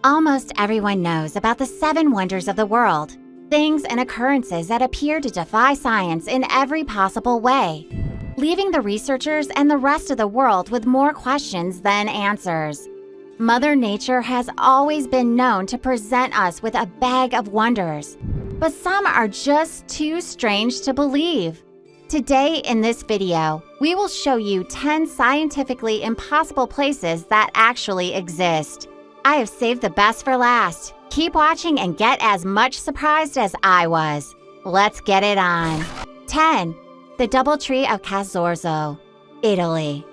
Almost everyone knows about the 7 wonders of the world, things and occurrences that appear to defy science in every possible way, leaving the researchers and the rest of the world with more questions than answers. Mother Nature has always been known to present us with a bag of wonders, but some are just too strange to believe. Today in this video, we will show you 10 scientifically impossible places that actually exist. I have saved the best for last. Keep watching and get as much surprised as I was. Let's get it on. 10. The Doubletree of Casorzo, Italy.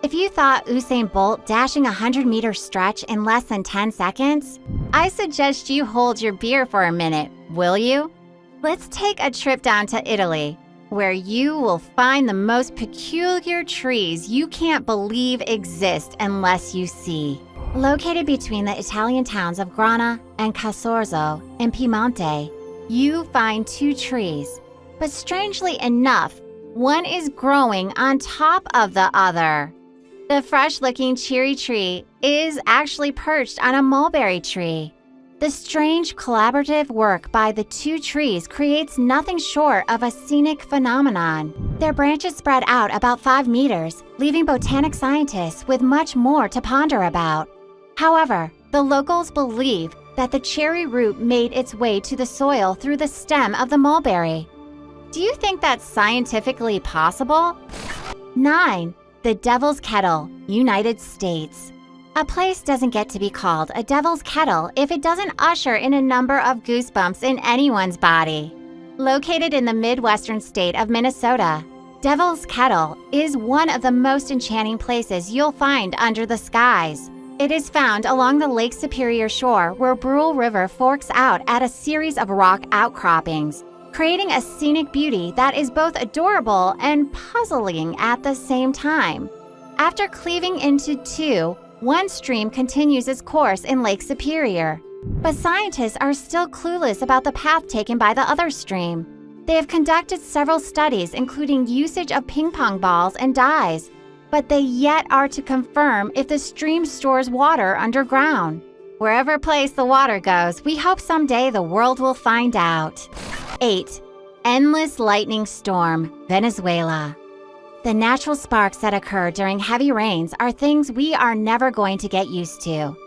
If you thought Usain Bolt dashing a 100-meter stretch in less than 10 seconds, I suggest you hold your beer for a minute, will you? Let's take a trip down to Italy, where you will find the most peculiar trees you can't believe exist unless you see. Located between the Italian towns of Grana and Casorzo in Piemonte, you find 2 trees, but strangely enough, one is growing on top of the other. The fresh-looking cherry tree is actually perched on a mulberry tree. The strange collaborative work by the 2 trees creates nothing short of a scenic phenomenon. Their branches spread out about 5 meters, leaving botanic scientists with much more to ponder about. However, the locals believe that the cherry root made its way to the soil through the stem of the mulberry. Do you think that's scientifically possible? 9. The Devil's Kettle, United States. A place doesn't get to be called a devil's kettle if it doesn't usher in a number of goosebumps in anyone's body. Located in the Midwestern state of Minnesota, Devil's Kettle is one of the most enchanting places you'll find under the skies. It is found along the Lake Superior shore where Brule River forks out at a series of rock outcroppings, creating a scenic beauty that is both adorable and puzzling at the same time. After cleaving into 2, one stream continues its course in Lake Superior, but scientists are still clueless about the path taken by the other stream. They have conducted several studies including usage of ping pong balls and dyes, but they yet are to confirm if the stream stores water underground. Wherever place the water goes, we hope someday the world will find out. 8. Endless lightning storm, Venezuela. The natural sparks that occur during heavy rains are things we are never going to get used to.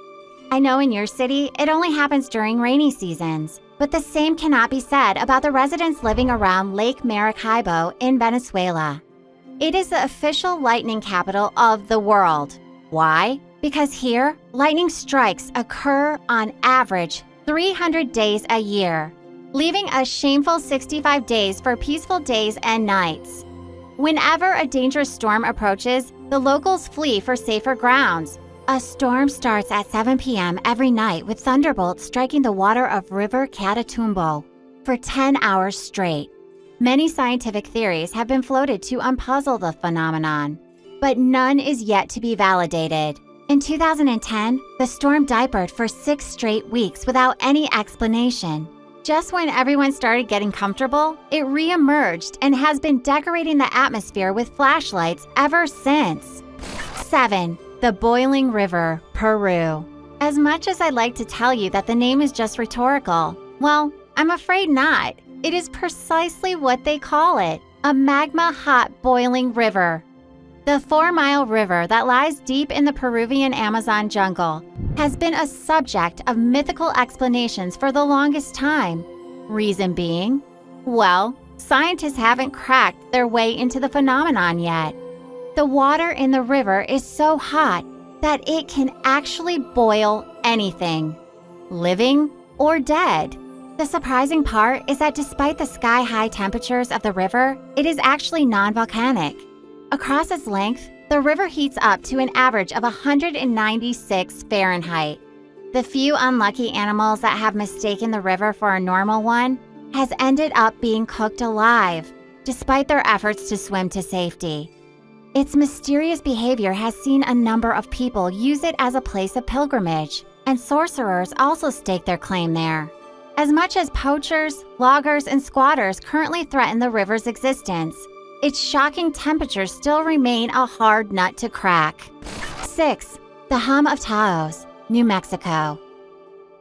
I know in your city, it only happens during rainy seasons, but the same cannot be said about the residents living around Lake Maracaibo in Venezuela. It is the official lightning capital of the world. Why? Because here, lightning strikes occur on average 300 days a year, leaving a shameful 65 days for peaceful days and nights. Whenever a dangerous storm approaches, the locals flee for safer grounds. A storm starts at 7 p.m. every night with thunderbolts striking the water of River Catatumbo for 10 hours straight. Many scientific theories have been floated to unpuzzle the phenomenon, but none is yet to be validated. In 2010, the storm diapered for 6 straight weeks without any explanation. Just when everyone started getting comfortable, it re-emerged and has been decorating the atmosphere with flashlights ever since. 7. The Boiling River, Peru. As much as I'd like to tell you that the name is just rhetorical, well, I'm afraid not. It is precisely what they call it, a magma-hot boiling river. The 4-mile river that lies deep in the Peruvian Amazon jungle has been a subject of mythical explanations for the longest time. Reason being, well, scientists haven't cracked their way into the phenomenon yet. The water in the river is so hot that it can actually boil anything, living or dead. The surprising part is that despite the sky-high temperatures of the river, it is actually non-volcanic. Across its length, the river heats up to an average of 196 Fahrenheit. The few unlucky animals that have mistaken the river for a normal one has ended up being cooked alive, despite their efforts to swim to safety. Its mysterious behavior has seen a number of people use it as a place of pilgrimage, and sorcerers also stake their claim there. As much as poachers, loggers, and squatters currently threaten the river's existence, its shocking temperatures still remain a hard nut to crack. 6. The Hum of Taos, New Mexico.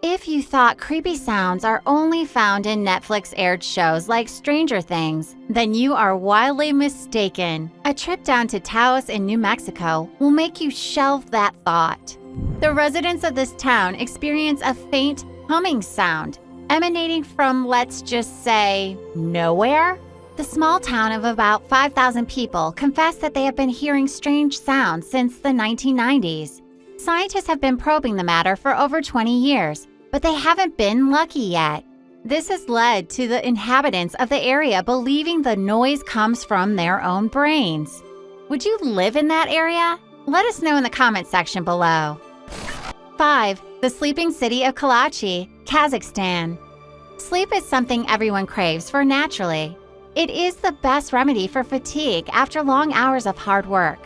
If you thought creepy sounds are only found in Netflix-aired shows like Stranger Things, then you are wildly mistaken. A trip down to Taos in New Mexico will make you shelve that thought. The residents of this town experience a faint humming sound emanating from, let's just say, nowhere. The small town of about 5,000 people confess that they have been hearing strange sounds since the 1990s. Scientists have been probing the matter for over 20 years, but they haven't been lucky yet. This has led to the inhabitants of the area believing the noise comes from their own brains. Would you live in that area? Let us know in the comment section below. 5. The sleeping city of Kalachi, Kazakhstan. Sleep is something everyone craves for naturally. It is the best remedy for fatigue after long hours of hard work.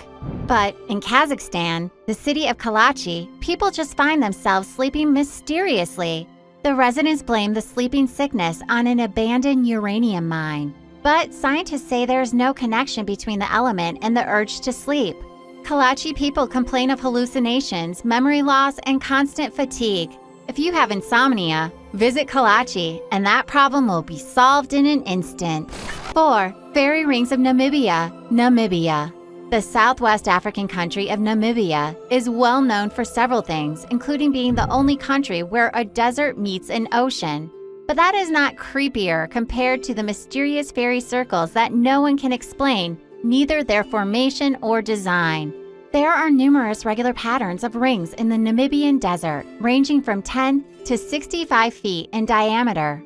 But in Kazakhstan, the city of Kalachi, people just find themselves sleeping mysteriously. The residents blame the sleeping sickness on an abandoned uranium mine. But scientists say there is no connection between the element and the urge to sleep. Kalachi people complain of hallucinations, memory loss, and constant fatigue. If you have insomnia, visit Kalachi and that problem will be solved in an instant. 4. Fairy Rings of Namibia, Namibia. The southwest African country of Namibia is well known for several things, including being the only country where a desert meets an ocean. But that is not creepier compared to the mysterious fairy circles that no one can explain, neither their formation or design. There are numerous regular patterns of rings in the Namibian desert, ranging from 10 to 65 feet in diameter.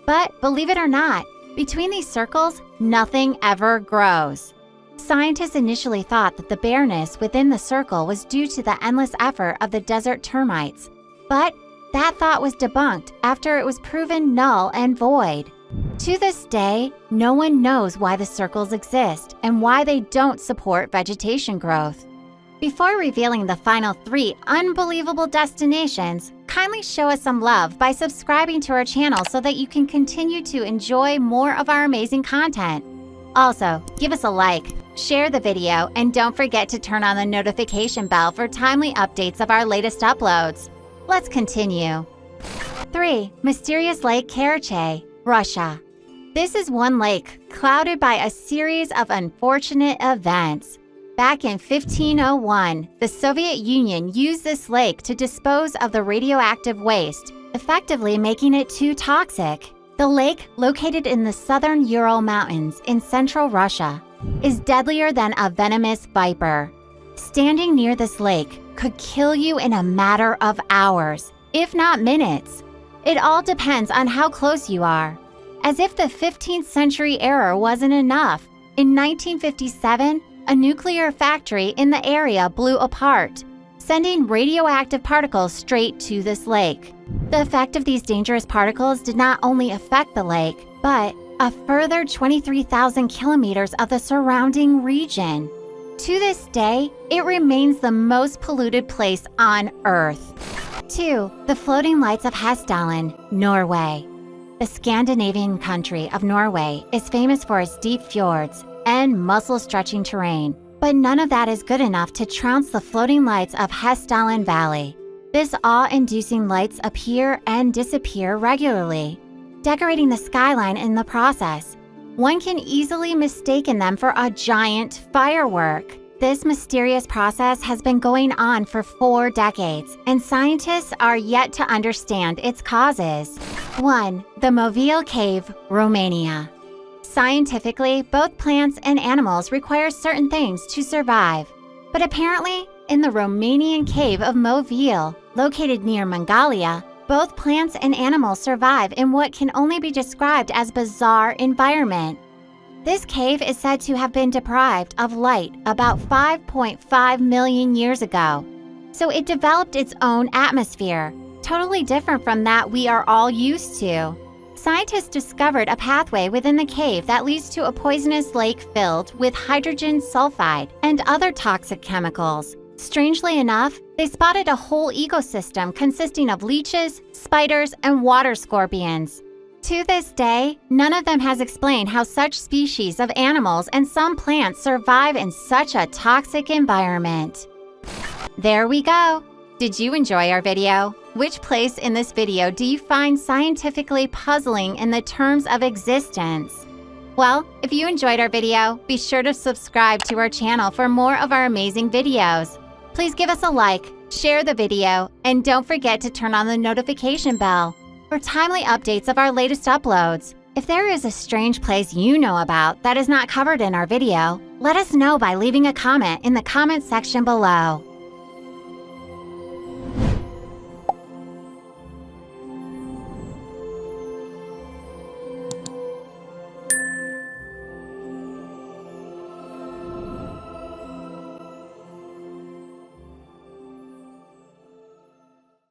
But believe it or not, between these circles, nothing ever grows. Scientists initially thought that the bareness within the circle was due to the endless effort of the desert termites. But that thought was debunked after it was proven null and void. To this day, no one knows why the circles exist and why they don't support vegetation growth. Before revealing the final 3 unbelievable destinations, kindly show us some love by subscribing to our channel so that you can continue to enjoy more of our amazing content. Also, give us a like, share the video, and don't forget to turn on the notification bell for timely updates of our latest uploads. Let's continue. 3. Mysterious Lake Karachay, Russia. This is one lake clouded by a series of unfortunate events. Back in 1501, the Soviet Union used this lake to dispose of the radioactive waste, effectively making it too toxic. The lake, located in the southern Ural Mountains in central Russia, is deadlier than a venomous viper. Standing near this lake could kill you in a matter of hours, if not minutes. It all depends on how close you are. As if the 15th century era wasn't enough, in 1957, a nuclear factory in the area blew apart, sending radioactive particles straight to this lake. The effect of these dangerous particles did not only affect the lake, but a further 23,000 kilometers of the surrounding region. To this day, it remains the most polluted place on Earth. 2. The Floating Lights of Hessdalen, Norway. The Scandinavian country of Norway is famous for its deep fjords and muscle-stretching terrain, but none of that is good enough to trounce the floating lights of Hessdalen Valley. This awe-inducing lights appear and disappear regularly, decorating the skyline in the process. One can easily mistake them for a giant firework. This mysterious process has been going on for 4 decades, and scientists are yet to understand its causes. 1. The Movile Cave, Romania. Scientifically, both plants and animals require certain things to survive. But apparently, in the Romanian cave of Movile, located near Mongolia, both plants and animals survive in what can only be described as bizarre environment. This cave is said to have been deprived of light about 5.5 million years ago. So it developed its own atmosphere, totally different from that we are all used to. Scientists discovered a pathway within the cave that leads to a poisonous lake filled with hydrogen sulfide and other toxic chemicals. Strangely enough, they spotted a whole ecosystem consisting of leeches, spiders, and water scorpions. To this day, none of them has explained how such species of animals and some plants survive in such a toxic environment. There we go. Did you enjoy our video? Which place in this video do you find scientifically puzzling in the terms of existence? Well, if you enjoyed our video, be sure to subscribe to our channel for more of our amazing videos. Please give us a like, share the video, and don't forget to turn on the notification bell for timely updates of our latest uploads. If there is a strange place you know about that is not covered in our video, let us know by leaving a comment in the comment section below.